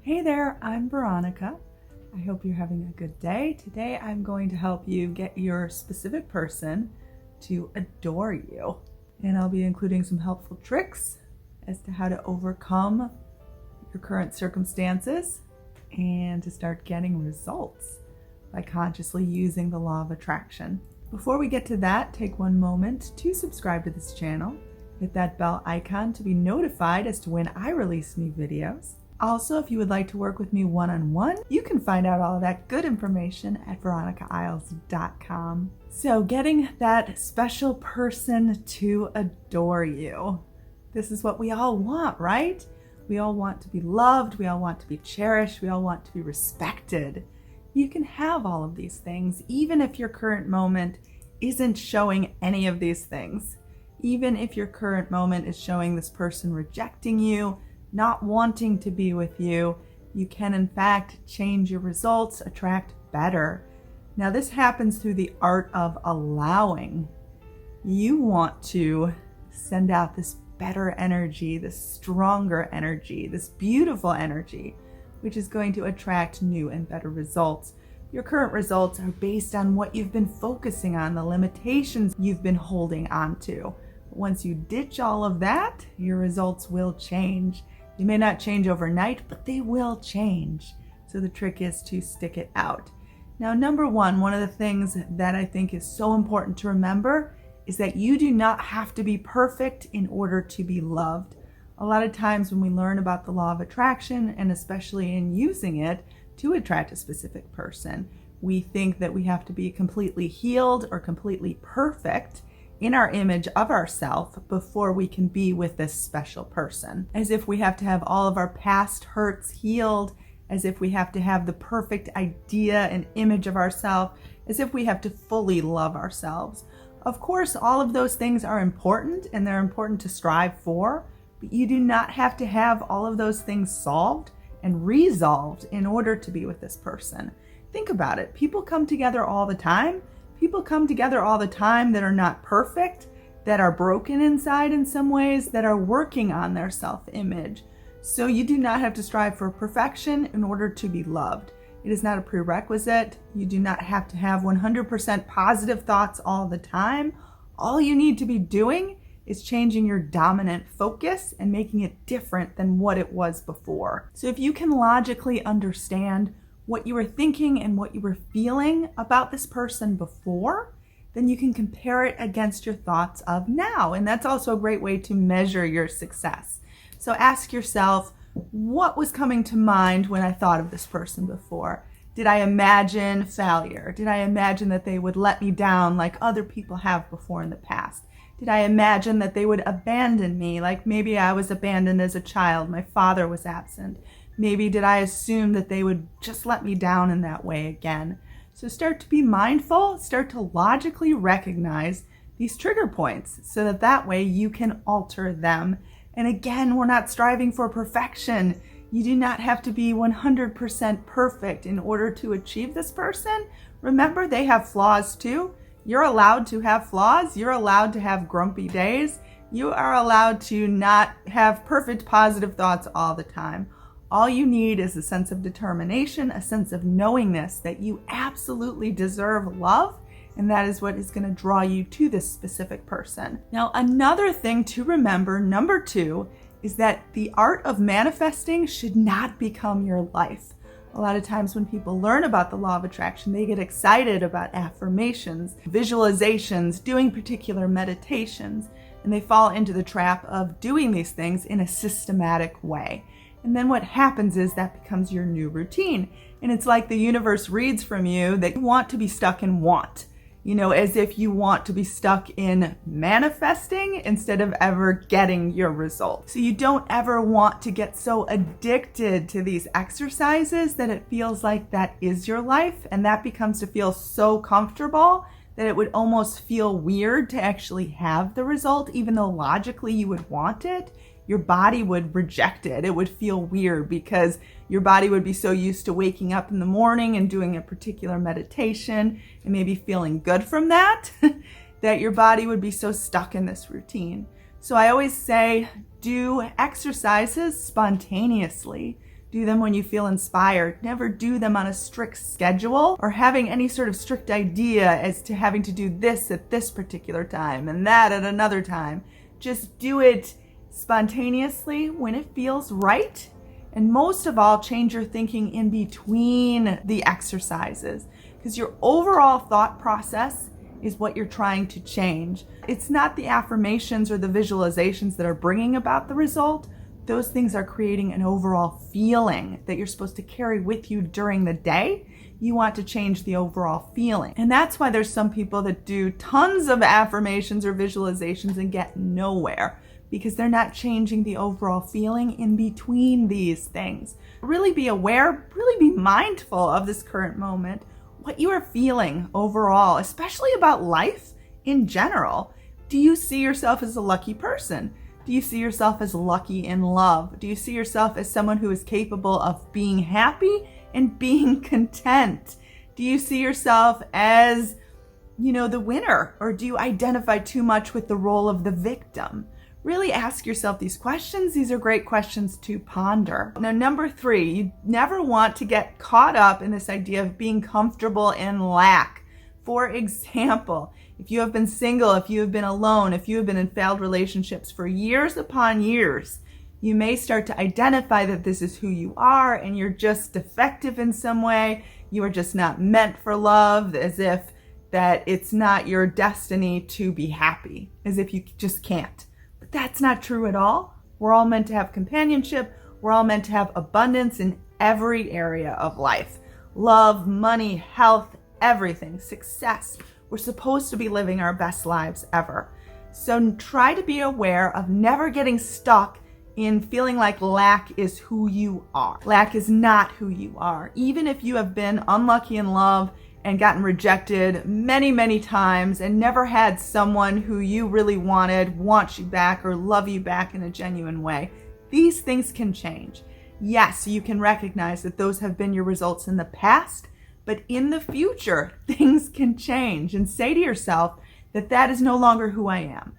Hey there, I'm Veronica. I hope you're having a good day. Today I'm going to help you get your specific person to adore you. And I'll be including some helpful tricks as to how to overcome your current circumstances and to start getting results by consciously using the law of attraction. Before we get to that, take one moment to subscribe to this channel. Hit that bell icon to be notified as to when I release new videos. Also, if you would like to work with me one-on-one, you can find out all of that good information at VeronicaIsles.com. So getting that special person to adore you. This is what we all want, right? We all want to be loved. We all want to be cherished. We all want to be respected. You can have all of these things, even if your current moment isn't showing any of these things. Even if your current moment is showing this person rejecting you, not wanting to be with you, you can in fact change your results, attract better. Now this happens through the art of allowing. You want to send out this better energy, this stronger energy, this beautiful energy, which is going to attract new and better results. Your current results are based on what you've been focusing on, the limitations you've been holding on to. Once you ditch all of that, your results will change. They may not change overnight, but they will change. So the trick is to stick it out. Now, number one of the things that I think is so important to remember is that you do not have to be perfect in order to be loved. A lot of times when we learn about the law of attraction, and especially in using it to attract a specific person, we think that we have to be completely healed or completely perfect in our image of ourselves before we can be with this special person. As if we have to have all of our past hurts healed, as if we have to have the perfect idea and image of ourselves, as if we have to fully love ourselves. Of course, all of those things are important and they're important to strive for, but you do not have to have all of those things solved and resolved in order to be with this person. Think about it. People come together all the time. People come together all the time that are not perfect, that are broken inside in some ways, that are working on their self-image. So you do not have to strive for perfection in order to be loved. It is not a prerequisite. You do not have to have 100% positive thoughts all the time. All you need to be doing is changing your dominant focus and making it different than what it was before. So if you can logically understand what you were thinking and what you were feeling about this person before, then you can compare it against your thoughts of now. And that's also a great way to measure your success. So ask yourself, what was coming to mind when I thought of this person before? Did I imagine failure? Did I imagine that they would let me down like other people have before in the past? Did I imagine that they would abandon me, like maybe I was abandoned as a child, my father was absent? Maybe did I assume that they would just let me down in that way again? So start to be mindful, start to logically recognize these trigger points so that way you can alter them. And again, we're not striving for perfection. You do not have to be 100% perfect in order to achieve this person. Remember, they have flaws too. You're allowed to have flaws. You're allowed to have grumpy days. You are allowed to not have perfect positive thoughts all the time. All you need is a sense of determination, a sense of knowingness that you absolutely deserve love, and that is what is going to draw you to this specific person. Now, another thing to remember, number two, is that the art of manifesting should not become your life. A lot of times when people learn about the law of attraction, they get excited about affirmations, visualizations, doing particular meditations, and they fall into the trap of doing these things in a systematic way. And then what happens is that becomes your new routine. And it's like the universe reads from you that you want to be stuck in want. As if you want to be stuck in manifesting instead of ever getting your results. So you don't ever want to get so addicted to these exercises that it feels like that is your life. And that becomes to feel so comfortable that it would almost feel weird to actually have the result, even though logically you would want it. Your body would reject it. It would feel weird because your body would be so used to waking up in the morning and doing a particular meditation and maybe feeling good from that, that your body would be so stuck in this routine. So I always say, do exercises spontaneously. Do them when you feel inspired. Never do them on a strict schedule or having any sort of strict idea as to having to do this at this particular time and that at another time. Just do it spontaneously when it feels right. And most of all, change your thinking in between the exercises, because your overall thought process is what you're trying to change. It's not the affirmations or the visualizations that are bringing about the result. Those things are creating an overall feeling that you're supposed to carry with you during the day. You want to change the overall feeling. And that's why there's some people that do tons of affirmations or visualizations and get nowhere, because they're not changing the overall feeling in between these things. Really be aware, really be mindful of this current moment, what you are feeling overall, especially about life in general. Do you see yourself as a lucky person? Do you see yourself as lucky in love? Do you see yourself as someone who is capable of being happy and being content? Do you see yourself as, the winner? Or do you identify too much with the role of the victim? Really ask yourself these questions. These are great questions to ponder. Now, number 3, you never want to get caught up in this idea of being comfortable in lack. For example, if you have been single, if you have been alone, if you have been in failed relationships for years upon years, you may start to identify that this is who you are and you're just defective in some way. You are just not meant for love, as if that it's not your destiny to be happy, as if you just can't. But that's not true at all. We're all meant to have companionship. We're all meant to have abundance in every area of life. Love, money, health, everything, success. We're supposed to be living our best lives ever. So try to be aware of never getting stuck in feeling like lack is who you are. Lack is not who you are. Even if you have been unlucky in love and gotten rejected many, many times and never had someone who you really wanted want you back or love you back in a genuine way, these things can change. Yes, you can recognize that those have been your results in the past, but in the future, things can change, and say to yourself that that is no longer who I am.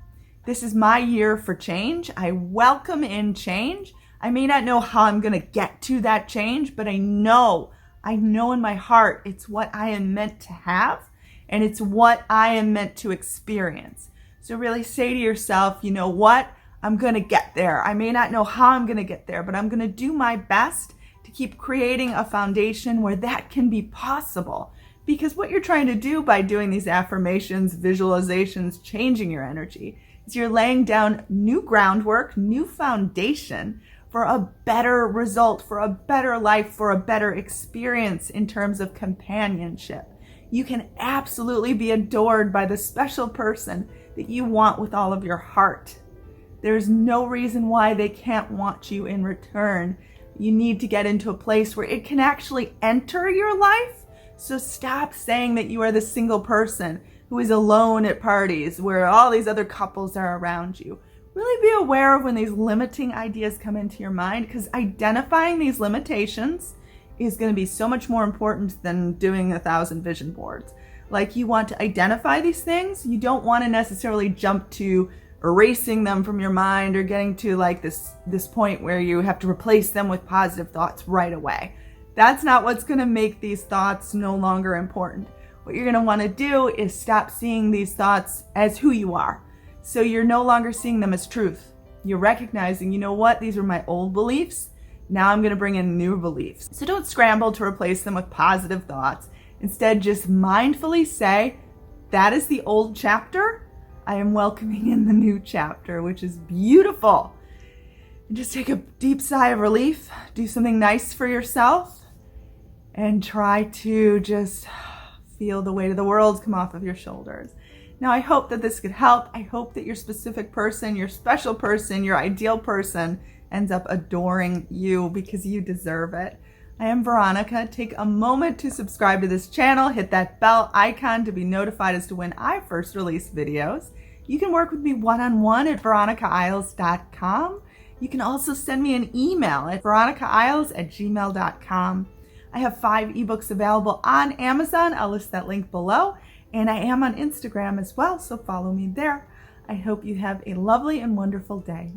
This is my year for change. I welcome in change. I may not know how I'm going to get to that change, but I know in my heart it's what I am meant to have, and it's what I am meant to experience. So really say to yourself, you know what? I'm going to get there. I may not know how I'm going to get there, but I'm going to do my best to keep creating a foundation where that can be possible. Because what you're trying to do by doing these affirmations, visualizations, changing your energy, is you're laying down new groundwork, new foundation for a better result, for a better life, for a better experience in terms of companionship. You can absolutely be adored by the special person that you want with all of your heart. There's no reason why they can't want you in return. You need to get into a place where it can actually enter your life. So stop saying that you are the single person who is alone at parties where all these other couples are around you. Really be aware of when these limiting ideas come into your mind, because identifying these limitations is going to be so much more important than doing 1,000 vision boards. Like, you want to identify these things. You don't want to necessarily jump to erasing them from your mind or getting to like this point where you have to replace them with positive thoughts right away. That's not what's going to make these thoughts no longer important. What you're going to want to do is stop seeing these thoughts as who you are. So you're no longer seeing them as truth. You're recognizing, you know what, these are my old beliefs. Now I'm going to bring in new beliefs. So don't scramble to replace them with positive thoughts. Instead, just mindfully say, that is the old chapter. I am welcoming in the new chapter, which is beautiful. And just take a deep sigh of relief, do something nice for yourself, and try to just feel the weight of the world come off of your shoulders. Now, I hope that this could help. I hope that your specific person, your special person, your ideal person ends up adoring you, because you deserve it. I am Veronica. Take a moment to subscribe to this channel. Hit that bell icon to be notified as to when I first release videos. You can work with me one-on-one at VeronicaIsles.com. You can also send me an email at VeronicaIsles@gmail.com. I have 5 ebooks available on Amazon. I'll list that link below. And I am on Instagram as well, so follow me there. I hope you have a lovely and wonderful day.